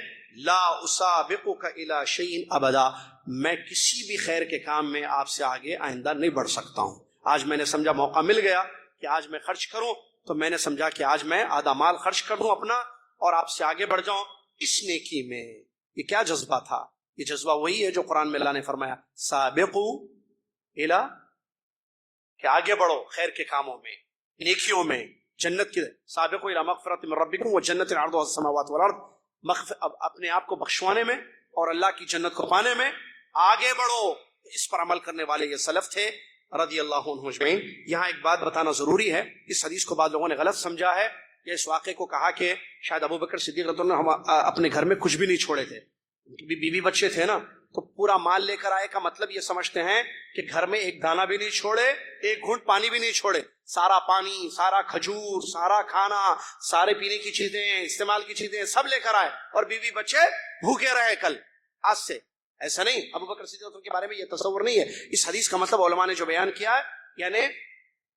لا اسابقک الی شیء ابدا, میں کسی بھی خیر کے کام میں آپ سے آگے آئندہ نہیں بڑھ سکتا ہوں. آج میں نے سمجھا موقع مل گیا کہ آج میں خرچ کروں, تو میں نے سمجھا کہ آج میں آدھا مال خرچ کر دوں اپنا اور آپ سے آگے بڑھ جاؤں اس نیکی میں. یہ کیا جذبہ تھا؟ یہ جذبہ وہی ہے جو قرآن میں اللہ نے فرمایا سابقوا الی, کہ آگے بڑھو خیر کے کاموں میں, نیکیوں میں, جنت کی, سابقوا الی مغفرۃ من ربکم وجنۃ عرضها السماوات والارض, اپنے آپ کو بخشوانے میں اور اللہ کی جنت کو پانے میں آگے بڑھو. اس پر عمل کرنے والے یہ سلف تھے رضی اللہ عنہم اجمعین. یہاں ایک بات بتانا ضروری ہے, اس حدیث کو بعض لوگوں نے غلط سمجھا ہے, یا اس واقعے کو کہا کہ شاید ابو بکر صدیق رضی اللہ عنہ اپنے گھر میں کچھ بھی نہیں چھوڑے تھے, ان کی بھی بیوی بچے تھے نا, تو پورا مال لے کر آئے کا مطلب یہ سمجھتے ہیں کہ گھر میں ایک دانہ بھی نہیں چھوڑے, ایک گھونٹ پانی بھی نہیں چھوڑے, سارا پانی, سارا کھجور, سارا کھانا, سارے پینے کی چیزیں, استعمال کی چیزیں سب لے کر آئے, اور بیوی بچے بھوکے رہے کل آج سے. ایسا نہیں, ابو بکر صدیق کے بارے میں یہ تصور نہیں ہے. اس حدیث کا مطلب علماء نے جو بیان کیا ہے, یعنی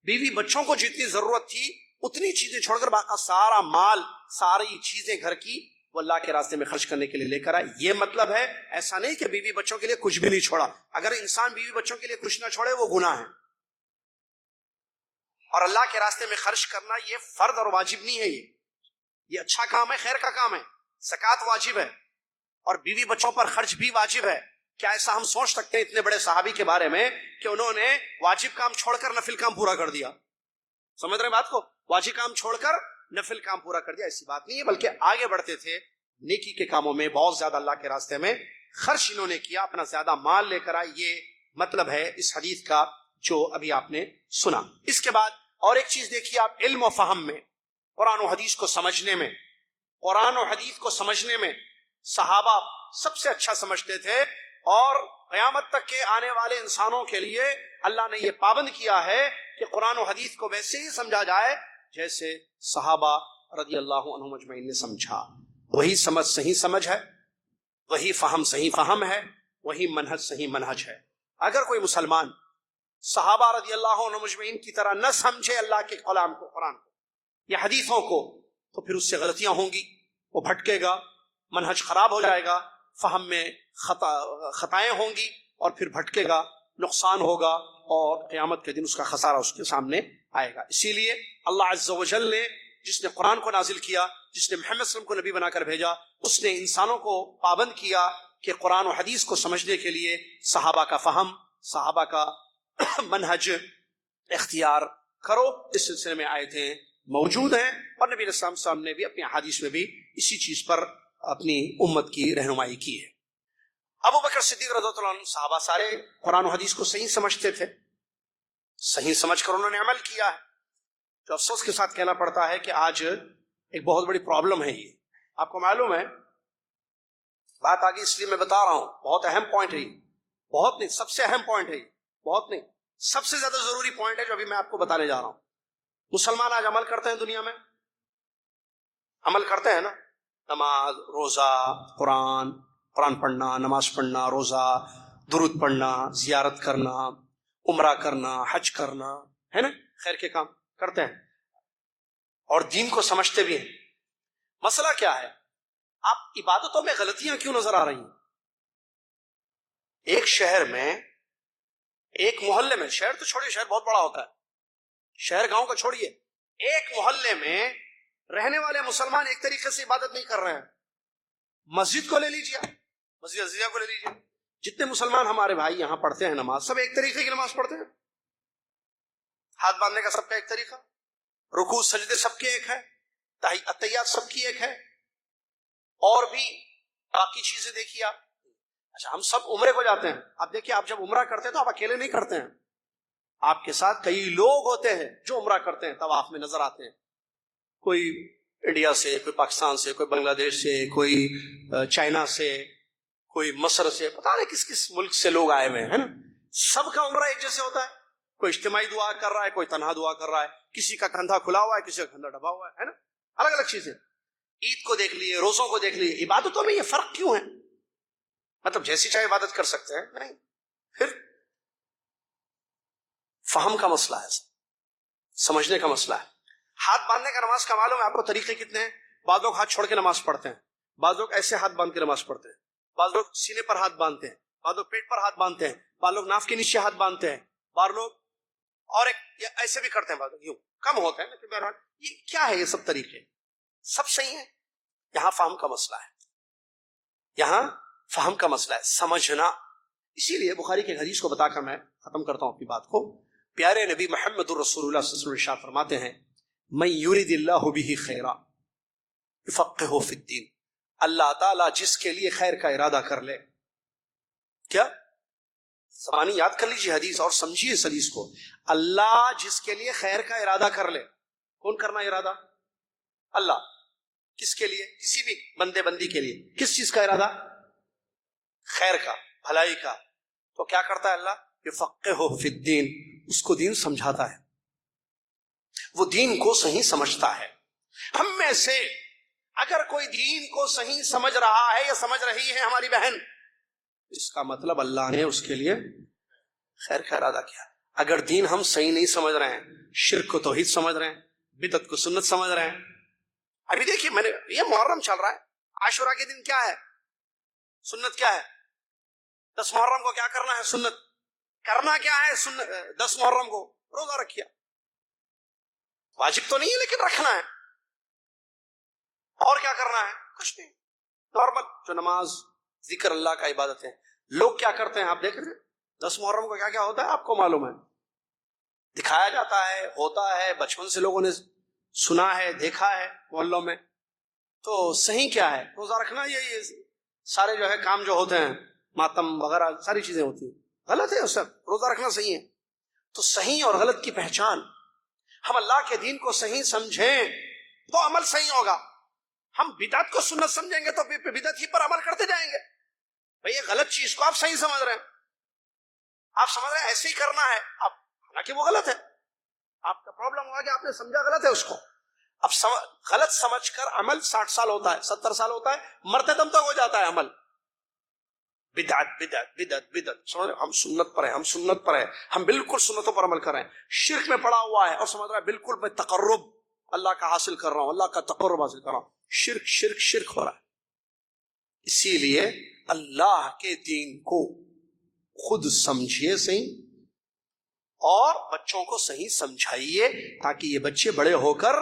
بیوی بچوں کو جتنی ضرورت تھی اتنی چیزیں چھوڑ کر باقی سارا مال, ساری چیزیں گھر کی وہ اللہ کے راستے میں خرچ کرنے کے لیے لے کر آئے. یہ مطلب ہے, ایسا نہیں کہ بیوی بچوں کے لیے کچھ بھی نہیں چھوڑا. اگر انسان بیوی بچوں کے لیے کچھ نہ چھوڑے وہ گناہ ہے, اور اللہ کے راستے میں خرچ کرنا یہ فرض اور واجب نہیں ہے, یہ اچھا کام ہے, خیر کا کام ہے. زکوٰۃ واجب ہے اور بیوی بچوں پر خرچ بھی واجب ہے. کیا ایسا ہم سوچ سکتے ہیں اتنے بڑے صحابی کے بارے میں کہ انہوں نے واجب کام چھوڑ کر نفل کام پورا کر دیا؟ سمجھ رہے بات کو؟ واجب کام چھوڑ کر نفل کام پورا کر دیا, ایسی بات نہیں ہے, بلکہ آگے بڑھتے تھے نیکی کے کاموں میں, بہت زیادہ اللہ کے راستے میں خرچ انہوں نے کیا, اپنا زیادہ مال لے کر آئے. یہ مطلب ہے اس حدیث کا جو ابھی آپ نے سنا. اس کے بعد اور ایک چیز دیکھیے آپ, علم و فہم میں, قرآن و حدیث کو سمجھنے میں, قرآن و حدیث کو سمجھنے میں صحابہ سب سے اچھا سمجھتے تھے, اور قیامت تک کے آنے والے انسانوں کے لیے اللہ نے یہ پابند کیا ہے کہ قرآن و حدیث کو ویسے ہی سمجھا جائے جیسے صحابہ رضی اللہ عنہم اجمعین نے سمجھا. وہی سمجھ صحیح سمجھ ہے, وہی فہم صحیح فہم ہے, وہی منہج صحیح منہج ہے. اگر کوئی مسلمان صحابہ رضی اللہ عنہ مجمعین کی طرح نہ سمجھے اللہ کے کلام کو، قرآن کو یا حدیثوں کو، تو پھر اس سے غلطیاں ہوں گی، وہ بھٹکے گا، منہج خراب ہو جائے گا، فہم میں خطائیں ہوں گی، اور پھر بھٹکے گا، نقصان ہوگا، اور قیامت کے دن اس کا خسارہ اس کے سامنے آئے گا۔ اسی لیے اللہ عز و جل نے، جس نے قرآن کو نازل کیا، جس نے محمد صلی اللہ علیہ وسلم کو نبی بنا کر بھیجا، اس نے انسانوں کو پابند کیا کہ قرآن و حدیث کو سمجھنے کے لیے صحابہ کا فہم، صحابہ کا منہج اختیار کرو۔ اس سلسلے میں آیتیں موجود ہیں، اور نبی علیہ السلام نے بھی اپنی احادیث میں بھی اسی چیز پر اپنی امت کی رہنمائی کی ہے۔ ابو بکر صدیق رضی اللہ عنہ، صحابہ سارے قرآن و حدیث کو صحیح سمجھتے تھے، صحیح سمجھ کر انہوں نے عمل کیا ہے۔ جو افسوس کے ساتھ کہنا پڑتا ہے کہ آج ایک بہت بڑی پرابلم ہے یہ، آپ کو معلوم ہے، بات آگے اس لیے میں بتا رہا ہوں، بہت اہم پوائنٹ ہے یہ، بہت نہیں، سب سے اہم پوائنٹ ہے یہ، بہت نہیں، سب سے زیادہ ضروری پوائنٹ ہے جو ابھی میں آپ کو بتانے جا رہا ہوں۔ مسلمان آج عمل کرتے ہیں، دنیا میں عمل کرتے ہیں نا، نماز، روزہ، قرآن پڑھنا، نماز پڑھنا، روزہ، درود پڑھنا، زیارت کرنا، عمرہ کرنا، حج کرنا، ہے نا، خیر کے کام کرتے ہیں، اور دین کو سمجھتے بھی ہیں۔ مسئلہ کیا ہے؟ آپ عبادتوں میں غلطیاں کیوں نظر آ رہی ہیں؟ ایک شہر میں، ایک محلے میں، شہر تو چھوڑیے، شہر بہت بڑا ہوتا ہے، شہر گاؤں کا چھوڑیے، ایک محلے میں رہنے والے مسلمان ایک طریقے سے عبادت نہیں کر رہے ہیں۔ مسجد کو لے لیجیے، مسجد عزیزہ کو لے لیجیے، جتنے مسلمان ہمارے بھائی یہاں پڑھتے ہیں نماز، سب ایک طریقے کی نماز پڑھتے ہیں، ہاتھ باندھنے کا سب کا ایک طریقہ، رکوع سجدے سب کے ایک ہے، تحیات سب کی ایک ہے، اور بھی باقی چیزیں دیکھیے آپ۔ اچھا، ہم سب عمرے کو جاتے ہیں، آپ دیکھیے، آپ جب عمرہ کرتے ہیں تو آپ اکیلے نہیں کرتے ہیں، آپ کے ساتھ کئی لوگ ہوتے ہیں جو عمرہ کرتے ہیں، طواف میں نظر آتے ہیں، کوئی انڈیا سے، کوئی پاکستان سے، کوئی بنگلہ دیش سے، کوئی چائنا سے، کوئی مصر سے، پتہ نہیں کس کس ملک سے لوگ آئے ہوئے ہیں نا۔ سب کا عمرہ ایک جیسے ہوتا ہے، کوئی اجتماعی دعا کر رہا ہے، کوئی تنہا دعا کر رہا ہے، کسی کا کندھا کھلا ہوا ہے، کسی کا کندھا ڈبا ہوا ہے نا، الگ الگ چیزیں۔ عید کو دیکھ لیے، روزوں کو دیکھ لیے، عبادتوں میں یہ فرق کیوں ہے؟ مطلب جیسی چاہے عبادت کر سکتے ہیں؟ نہیں، پھر فہم کا مسئلہ ہے، سمجھنے کا مسئلہ ہے۔ ہاتھ باندھنے کا نماز کا معلوم ہے آپ کو طریقے کتنے ہیں؟ بعض لوگ ہاتھ چھوڑ کے نماز پڑھتے ہیں، بعض لوگ ایسے ہاتھ باندھ کے نماز پڑھتے ہیں، بعض لوگ سینے پر ہاتھ باندھتے ہیں، بعض لوگ پیٹ پر ہاتھ باندھتے ہیں، بعض لوگ ناف کے نیچے ہاتھ باندھتے ہیں، بعض لوگ اور ایک ایسے بھی کرتے ہیں، بعض لوگ یوں کم ہوتے ہیں، لیکن بہرحال یہ کیا ہے؟ یہ سب طریقے سب صحیح ہیں، یہاں فہم کا مسئلہ ہے، یہاں فہم کا مسئلہ ہے، سمجھنا۔ اسی لیے بخاری کے حدیث کو بتا کر میں ختم کرتا ہوں اپنی بات کو۔ پیارے نبی محمد الرسول اللہ صلی اللہ علیہ وسلم ارشاد فرماتے ہیں، من یرید اللہ بہ خیرا یفقہہ فی الدین، اللہ تعالیٰ جس کے لیے خیر کا ارادہ کر لے، کیا زبانی یاد کر لیجیے حدیث اور سمجھیے اس حدیث کو، اللہ جس کے لیے خیر کا ارادہ کر لے، کون کرنا ارادہ؟ اللہ۔ کس کے لیے؟ کسی بھی بندے بندی کے لیے، کس چیز کا ارادہ؟ خیر کا، بھلائی کا، تو کیا کرتا ہے اللہ؟ یفقہہ فی الدین، اس کو دین سمجھاتا ہے، وہ دین کو صحیح سمجھتا ہے۔ ہم میں سے اگر کوئی دین کو صحیح سمجھ رہا ہے یا سمجھ رہی ہے ہماری بہن، اس کا مطلب اللہ نے اس کے لیے خیر کا ارادہ کیا۔ اگر دین ہم صحیح نہیں سمجھ رہے ہیں، شرک کو توحید سمجھ رہے ہیں، بدعت کو سنت سمجھ رہے ہیں، ابھی دیکھیے میں نے یہ محرم چل رہا ہے، عاشورہ کے دن کیا ہے سنت؟ کیا ہے 10 محرم کو کیا کرنا ہے سنت؟ کرنا کیا ہے سنت؟ 10 محرم کو روزہ رکھیا، واجب تو نہیں ہے لیکن رکھنا ہے، اور کیا کرنا ہے؟ کچھ نہیں، نارمل جو نماز، ذکر اللہ کا عبادت ہے۔ لوگ کیا کرتے ہیں آپ دیکھ رہے ہیں، 10 محرم کو کیا کیا ہوتا ہے آپ کو معلوم ہے، دکھایا جاتا ہے، ہوتا ہے، بچپن سے لوگوں نے سنا ہے، دیکھا ہے محلوں میں۔ تو صحیح کیا ہے؟ روزہ رکھنا، یہ سارے جو ہے کام جو ہوتے ہیں، ماتم وغیرہ ساری چیزیں ہوتی ہیں، غلط ہے سب، روزہ رکھنا صحیح ہے۔ تو صحیح اور غلط کی پہچان، ہم اللہ کے دین کو صحیح سمجھیں تو عمل صحیح ہوگا، ہم بدعت کو سنت سمجھیں گے تو بدعت ہی پر عمل کرتے جائیں گے۔ بھئی یہ غلط چیز کو آپ صحیح سمجھ رہے ہیں، آپ سمجھ رہے ہیں ایسے ہی کرنا ہے، اب حالانکہ وہ غلط ہے، آپ کا پرابلم ہوا کہ آپ نے سمجھا غلط ہے اس کو۔ اب غلط سمجھ کر عمل 60 سال ہوتا ہے، 70 سال ہوتا ہے، مرتے دم تک ہو جاتا ہے عمل، بدعت بدعت بدعت بدعت، سمجھ رہے ہم سنت پر ہیں، ہم سنت پر ہیں، ہم بالکل سنتوں پر عمل کر رہے ہیں، شرک میں پڑا ہوا ہے اور سمجھ رہا ہے بالکل میں تقرب اللہ کا حاصل کر رہا ہوں، اللہ کا تقرب حاصل کر رہا ہوں، شرک شرک شرک ہو رہا ہے۔ اسی لیے اللہ کے دین کو خود سمجھیے صحیح اور بچوں کو صحیح سمجھائیے، تاکہ یہ بچے بڑے ہو کر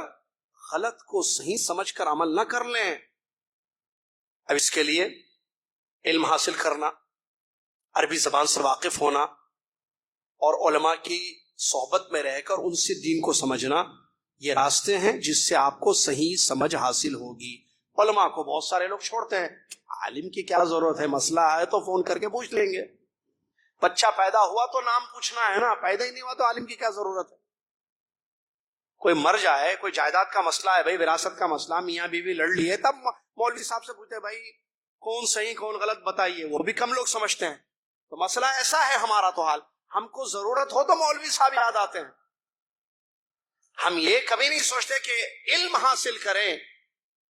غلط کو صحیح سمجھ کر عمل نہ کر لیں۔ اب اس کے لیے علم حاصل کرنا، عربی زبان سے واقف ہونا اور علماء کی صحبت میں رہ کر ان سے دین کو سمجھنا، یہ راستے ہیں جس سے آپ کو صحیح سمجھ حاصل ہوگی۔ علماء کو بہت سارے لوگ چھوڑتے ہیں، عالم کی کیا ضرورت ہے، مسئلہ ہے تو فون کر کے پوچھ لیں گے، بچہ پیدا ہوا تو نام پوچھنا ہے نا، پیدا ہی نہیں ہوا تو عالم کی کیا ضرورت ہے۔ کوئی مر جائے، کوئی جائیداد کا مسئلہ ہے بھائی، وراثت کا مسئلہ، میاں بیوی لڑ لیے، تب مولوی صاحب سے پوچھتے بھائی کون صحیح کون غلط بتائیے، وہ بھی کم لوگ سمجھتے ہیں۔ تو مسئلہ ایسا ہے ہمارا تو حال، ہم کو ضرورت ہو تو مولوی صاحب یاد آتے ہیں، ہم یہ کبھی نہیں سوچتے کہ علم حاصل کریں،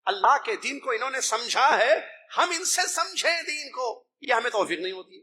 اللہ کے دین کو انہوں نے سمجھا ہے، ہم ان سے سمجھیں دین کو، یہ ہمیں توفیق نہیں ہوتی۔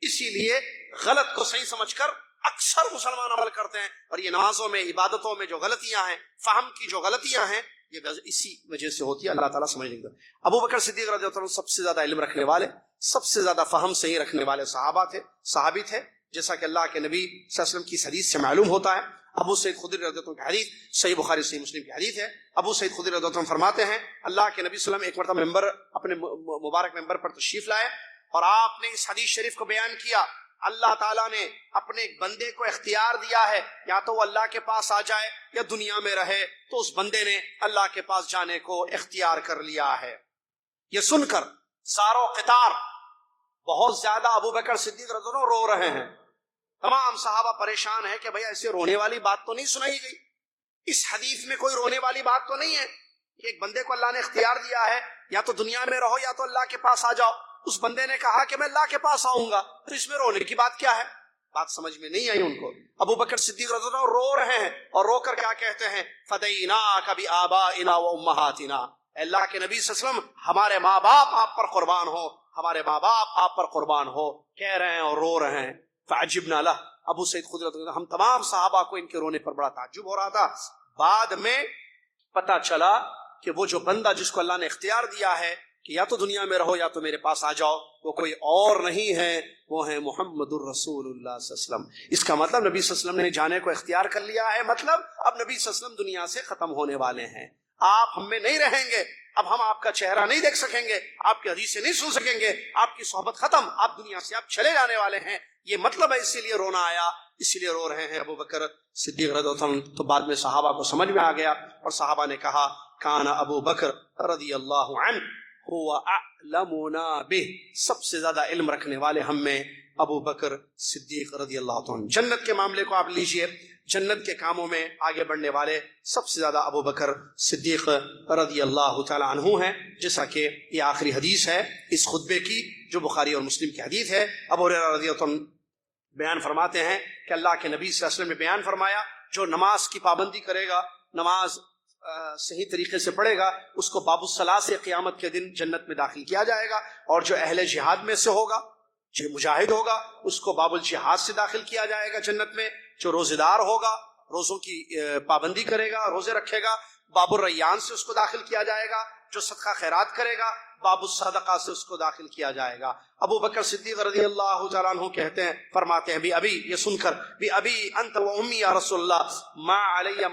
اسی لیے غلط کو صحیح سمجھ کر اکثر مسلمان عمل کرتے ہیں، اور یہ نمازوں میں عبادتوں میں جو غلطیاں ہیں، فہم کی جو غلطیاں ہیں، یہ اسی وجہ سے ہوتی ہے، اللہ تعالیٰ سمجھ نہیں دیتا۔ ابو بکر صدیق رضی اللہ عنہ سب سے زیادہ علم رکھنے والے، سب سے زیادہ فہم صحیح رکھنے والے صحابی تھے، جیسا کہ اللہ کے نبی صلی اللہ علیہ وسلم کی حدیث سے معلوم ہوتا ہے۔ ابو سعید خدری رضی اللہ عنہ کی حدیث صحیح بخاری صحیح مسلم کی حدیث ہے، ابو سعید خدری رضی اللہ عنہ فرماتے ہیں اللہ کے نبی صلی اللہ علیہ وسلم ایک مرتبہ اپنے مبارک ممبر پر تشریف لائے اور آپ نے اس حدیث شریف کو بیان کیا، اللہ تعالیٰ نے اپنے ایک بندے کو اختیار دیا ہے، یا تو وہ اللہ کے پاس آ جائے یا دنیا میں رہے، تو اس بندے نے اللہ کے پاس جانے کو اختیار کر لیا ہے۔ یہ سن کر سار و قطار بہت زیادہ ابو بکر صدیق رضی اللہ عنہ رو رہے ہیں، تمام صحابہ پریشان ہیں کہ بھئی ایسے رونے والی بات تو نہیں سنائی گئی، اس حدیث میں کوئی رونے والی بات تو نہیں ہے کہ ایک بندے کو اللہ نے اختیار دیا ہے یا تو دنیا میں رہو یا تو اللہ کے پاس آ جاؤ۔ اس بندے نے کہا کہ میں اللہ کے پاس آؤں گا، تو اس میں رونے کی بات کیا ہے؟ بات سمجھ میں نہیں آئی ان کو۔ ابو بکر صدیق رضی اللہ عنہ رو رہے ہیں اور رو کر کیا کہتے ہیں، فدیناک بآبائنا وامہاتنا، اللہ کے نبی صلی اللہ علیہ وسلم ہمارے ماں باپ آپ پر قربان ہو، ہمارے ماں باپ آپ پر قربان ہو، کہہ رہے ہیں اور رو رہے ہیں۔ فعجبنا لہ، ابو سعید خدری رضی اللہ عنہ، ہم تمام صحابہ کو ان کے رونے پر بڑا تعجب ہو رہا تھا۔ بعد میں پتہ چلا کہ وہ جو بندہ جس کو اللہ نے اختیار دیا ہے کہ یا تو دنیا میں رہو یا تو میرے پاس آ جاؤ، وہ کوئی اور نہیں ہے، وہ ہے محمد الرسول اللہ صلی اللہ علیہ وسلم۔ اس کا مطلب نبی صلی اللہ علیہ وسلم نے جانے کو اختیار کر لیا ہے، مطلب اب نبی صلی اللہ علیہ وسلم دنیا سے ختم ہونے والے ہیں، آپ ہم میں نہیں رہیں گے، اب ہم آپ کا چہرہ نہیں دیکھ سکیں گے، آپ کی حدیثیں نہیں سن سکیں گے، آپ کی صحبت ختم، آپ دنیا سے آپ چلے جانے والے ہیں، یہ مطلب ہے، اسی لیے رونا آیا، اسی لیے رو رہے ہیں ابو بکر صدیق رضی اللہ عنہ۔ تو بعد میں صحابہ کو سمجھ میں آ گیا اور صحابہ نے کہا کان ابو بکر رضی اللہ عنہ هو اعلمنا به، سب سے زیادہ علم رکھنے والے ہم میں ابو بکر صدیق رضی اللہ عنہ۔ جنت کے معاملے کو آپ لیجئے، جنت کے کاموں میں آگے بڑھنے والے سب سے زیادہ ابو بکر صدیق رضی اللہ تعالی عنہ ہیں، جیسا کہ یہ آخری حدیث ہے اس خطبے کی جو بخاری اور مسلم کی حدیث ہے۔ ابو ہریرہ رضی اللہ عنہ بیان فرماتے ہیں کہ اللہ کے نبی صلی اللہ علیہ وسلم نے بیان فرمایا، جو نماز کی پابندی کرے گا، نماز صحیح طریقے سے پڑھے گا، اس کو باب الصلاۃ سے قیامت کے دن جنت میں داخل کیا جائے گا، اور جو اہل جہاد میں سے ہوگا، جو مجاہد ہوگا، اس کو باب الجہاد سے داخل کیا جائے گا جنت میں، جو روزے دار ہوگا، روزوں کی پابندی کرے گا، روزے رکھے گا، باب الریان سے اس کو داخل کیا جائے گا، جو صدقہ خیرات کرے گا، باب الصدقہ سے اس کو داخل کیا جائے گا۔ ابو بکر صدیق رضی اللہ تعالیٰ عنہ کہتے ہیں، فرماتے ہیں، بھی ابھی یہ سن کر، بھی ابھی انت و امی یا رسول اللہ، ما علی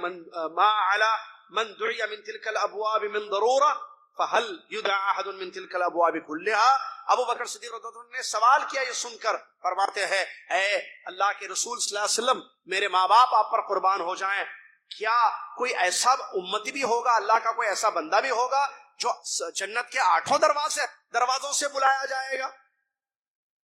من دعی من تلک الابواب من ضرورہ فہل یدعى احد من تلک الابواب كلها۔ ابو بکر صدیق رضی اللہ عنہ نے سوال کیا، یہ سن کر فرماتے ہیں، اے اللہ کے رسول صلی اللہ علیہ وسلم، میرے ماں باپ آپ پر قربان ہو جائیں، کیا کوئی ایسا امتی بھی ہوگا، اللہ کا کوئی ایسا بندہ بھی ہوگا جو جنت کے 8 دروازوں سے بلایا جائے گا؟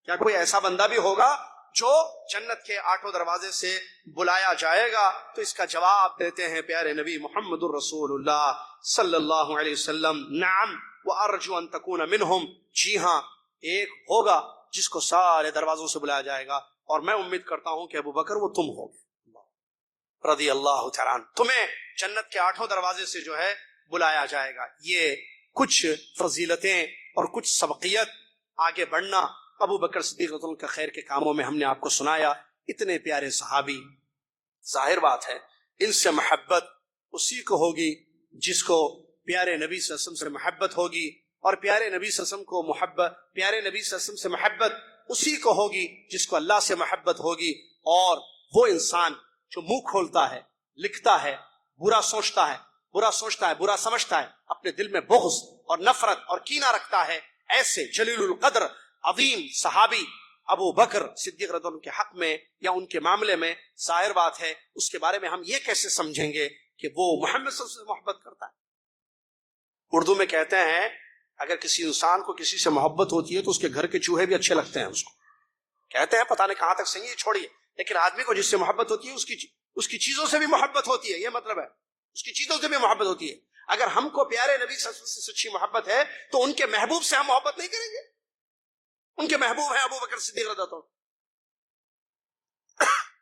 کیا کوئی ایسا بندہ بھی ہوگا جو جنت کے 8 دروازے سے بلایا جائے گا؟ تو اس کا جواب دیتے ہیں پیارے نبی محمد الرسول اللہ صلی اللہ علیہ وسلم، نعم وارجو ان تکون منہم، جی ہاں ایک ہوگا جس کو سارے دروازوں سے بلایا جائے گا، اور میں امید کرتا ہوں کہ ابو بکر وہ تم ہو رضی اللہ تعالیٰ عنہ، تمہیں جنت کے 8 دروازے سے جو ہے بلایا جائے گا۔ یہ کچھ فضیلتیں اور کچھ سبقیت، آگے بڑھنا، ابو بکر صدیق رضی اللہ عنہ کا خیر کے کاموں میں ہم نے آپ کو سنایا. اتنے پیارے صحابی, ظاہر بات ہے ان سے محبت اسی کو ہوگی جس کو پیارے نبی صلی اللہ علیہ وسلم سے محبت ہوگی, اور پیارے نبی صلی اللہ علیہ وسلم کو پیارے نبی صلی اللہ علیہ وسلم سے محبت اسی کو ہوگی جس کو اللہ سے محبت ہوگی. اور وہ انسان جو منہ کھولتا ہے, لکھتا ہے, برا سوچتا ہے, برا سمجھتا ہے, اپنے دل میں بغض اور نفرت اور کینہ رکھتا ہے, ایسے جلیل القدر عظیم صحابی ابو بکر صدیق رضی اللہ عنہ کے حق میں یا ان کے معاملے میں ظاہر بات ہے اس کے بارے میں ہم یہ کیسے سمجھیں گے کہ وہ محمد صلی اللہ علیہ وسلم سے محبت کرتا ہے. اردو میں کہتے ہیں اگر کسی انسان کو کسی سے محبت ہوتی ہے تو اس کے گھر کے چوہے بھی اچھے لگتے ہیں اس کو. کہتے ہیں پتہ نہیں کہاں تک صحیح ہے, چھوڑیے, لیکن آدمی کو جس سے محبت ہوتی ہے اس کی چیزوں سے بھی محبت ہوتی ہے, یہ مطلب ہے اس کی چیزوں سے بھی محبت ہوتی ہے. اگر ہم کو پیارے نبی صلی اللہ علیہ وسلم سے سچی محبت ہے تو ان کے محبوب سے ہم محبت نہیں کریں گے. ان کے محبوب ہیں ابو بکر صدیق رضی اللہ عنہ.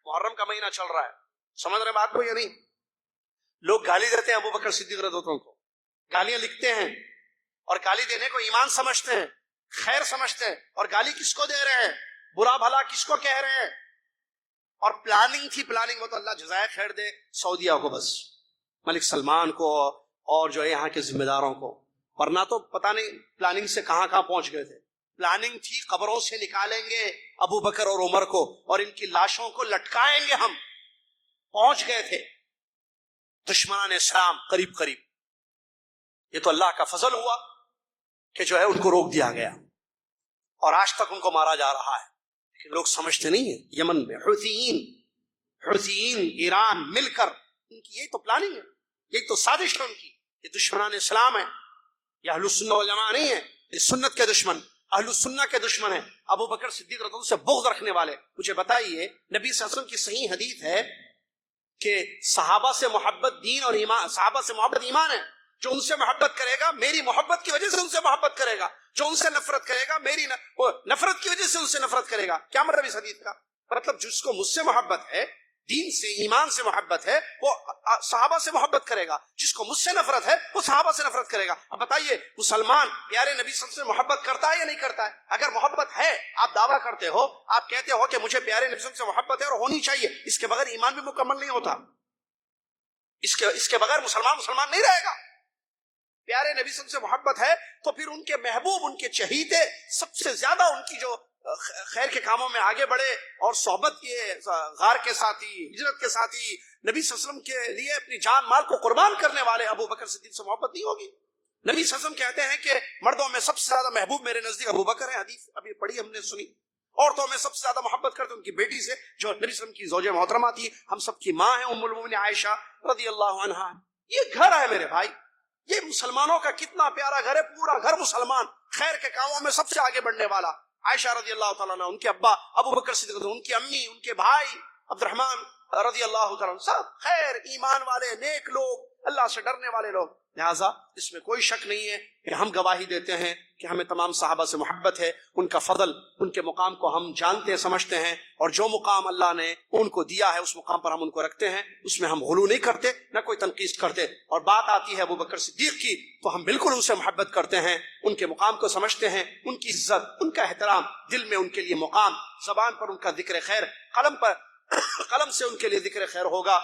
محرم کا مہینہ چل رہا ہے, سمجھ رہے بات کو یا نہیں؟ لوگ گالی دیتے ہیں ابو بکر صدیق رضی اللہ عنہ کو, گالیاں لکھتے ہیں اور گالی دینے کو ایمان سمجھتے ہیں, خیر سمجھتے ہیں, اور گالی کس کو دے رہے ہیں, برا بھلا کس کو کہہ رہے ہیں. اور پلاننگ تھی, پلاننگ وہ تو اللہ جزائے خیر دے سعودیہ کو, بس ملک سلمان کو اور جو ہے یہاں کے ذمہ داروں کو, ورنہ تو پتہ نہیں پلاننگ سے کہاں کہاں پہنچ گئے تھے. پلاننگ تھی قبروں سے نکالیں گے ابو بکر اور عمر کو اور ان کی لاشوں کو لٹکائیں گے ہم. پہنچ گئے تھے دشمنان اسلام قریب قریب. یہ تو اللہ کا فضل ہوا کہ جو ہے ان کو روک دیا گیا اور آج تک ان کو مارا جا رہا ہے. لیکن لوگ سمجھتے نہیں ہیں, یمن میں حوثیین ایران مل کر ان کی یہی تو پلاننگ ہے, یہی تو سازش ہے ان کی. یہ دشمنان اسلام ہے, یہ اہل السنہ والجماعہ نہیں ہے, یہ سنت کے دشمن, اہل السنہ کے دشمن ہیں, ابو بکر صدیق رضی اللہ عنہ سے بغض رکھنے والے. مجھے بتائیے نبی صلی اللہ علیہ وسلم کی صحیح حدیث ہے کہ صحابہ سے محبت دین اور ایمان, صحابہ سے محبت ایمان ہے. جو ان سے محبت کرے گا میری محبت کی وجہ سے ان سے محبت کرے گا, جو ان سے نفرت کرے گا میری نفرت کی وجہ سے ان سے نفرت کرے گا. کیا مطلب اس حدیث کا؟ مطلب جس کو مجھ سے محبت ہے, دین سے ایمان سے محبت ہے, وہ صحابہ سے محبت کرے گا. جس کو مجھ سے نفرت ہے وہ صحابہ سے نفرت کرے گا. اب بتائیے مسلمان پیارے نبی صلی اللہ علیہ وسلم سے محبت کرتا ہے یا نہیں کرتا ہے؟ اگر محبت ہے, آپ دعویٰ کرتے ہو, آپ کہتے ہو کہ مجھے پیارے نبی صلی اللہ علیہ وسلم سے محبت ہے اور ہونی چاہیے, اس کے بغیر ایمان بھی مکمل نہیں ہوتا. اس کے بغیر مسلمان نہیں رہے گا. پیارے نبی صلی اللہ علیہ وسلم سے محبت ہے تو پھر ان کے محبوب, ان کے چہیتے سب سے زیادہ ان کی جو خیر کے کاموں میں آگے بڑھے اور صحبت کیے, غار کے ساتھی, ہجرت کے ساتھی, نبی صلی اللہ علیہ وسلم کے لیے اپنی جان مال کو قربان کرنے والے ابو بکر صدیق سے محبت نہیں ہوگی. نبی صلی اللہ علیہ وسلم کہتے ہیں کہ مردوں میں سب سے زیادہ محبوب میرے نزدیک ابو بکر ہے, حدیث ابھی پڑھی ہم نے سنی. عورتوں میں سب سے زیادہ محبت کرتے ان کی بیٹی سے جو نبی صلی اللہ علیہ وسلم کی زوجہ محترمہ تھی, ہم سب کی ماں ہیں ام المومنین عائشہ رضی اللہ عنہا. یہ گھر ہے میرے بھائی, یہ مسلمانوں کا کتنا پیارا گھر ہے, پورا گھر مسلمان, خیر کے کاموں میں سب سے آگے بڑھنے والا. عائشہ رضی اللہ تعالیٰ عنہ, ان کے ابا ابو بکر صدیق, ان کی امی, ان کے بھائی عبد الرحمن رضی اللہ تعالیٰ عنہ, سب خیر ایمان والے, نیک لوگ, اللہ سے ڈرنے والے لوگ. لہٰذا اس میں کوئی شک نہیں ہے کہ ہم گواہی دیتے ہیں کہ ہمیں تمام صحابہ سے محبت ہے. ان کا فضل, ان کے مقام کو ہم جانتے سمجھتے ہیں, اور جو مقام اللہ نے ان کو دیا ہے اس مقام پر ہم ان کو رکھتے ہیں. اس میں ہم غلو نہیں کرتے, نہ کوئی تنقید کرتے. اور بات آتی ہے ابو بکر صدیق کی تو ہم بالکل ان سے محبت کرتے ہیں, ان کے مقام کو سمجھتے ہیں, ان کی عزت, ان کا احترام, دل میں ان کے لیے مقام, زبان پر ان کا ذکر خیر, قلم سے ان کے لیے ذکر خیر ہوگا,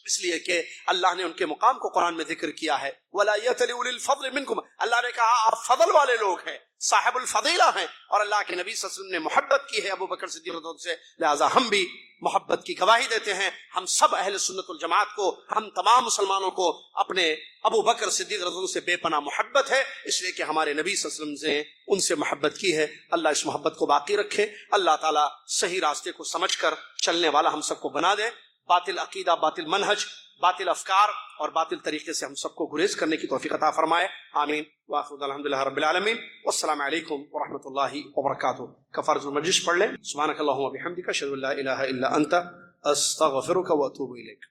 اس لیے کہ اللہ نے ان کے مقام کو قرآن میں ذکر کیا ہے. وَلَا يَتَلِ أُولِي الْفَضْلِ مِنْكُمْ, اللہ نے کہا آپ فضل والے لوگ ہیں, صاحب الفضیلہ ہیں, اور اللہ کے نبی صلی اللہ علیہ وسلم نے محبت کی ہے ابو بکر صدیق رضی اللہ عنہ سے. لہٰذا ہم بھی محبت کی گواہی دیتے ہیں. ہم سب اہل سنت الجماعت کو, ہم تمام مسلمانوں کو اپنے ابو بکر صدیق رضی اللہ عنہ سے بے پناہ محبت ہے, اس لیے کہ ہمارے نبی صلی اللہ علیہ وسلم نے ان سے محبت کی ہے. اللہ اس محبت کو باقی رکھے. اللہ تعالیٰ صحیح راستے کو سمجھ کر چلنے والا ہم سب کو بنا دے. باطل عقیدہ, باطل منہج, باطل افکار اور باطل طریقے سے ہم سب کو گریز کرنے کی توفیق عطا فرمائے. آمین. وآخر الحمدللہ رب العالمین, والسلام علیکم ورحمۃ اللہ وبرکاتہ. کفارۃ المجلس پڑھ لیں. سبحانک اللہم وبحمدک, اشہد ان لا الہ الا انت, استغفرک واتوب الیک.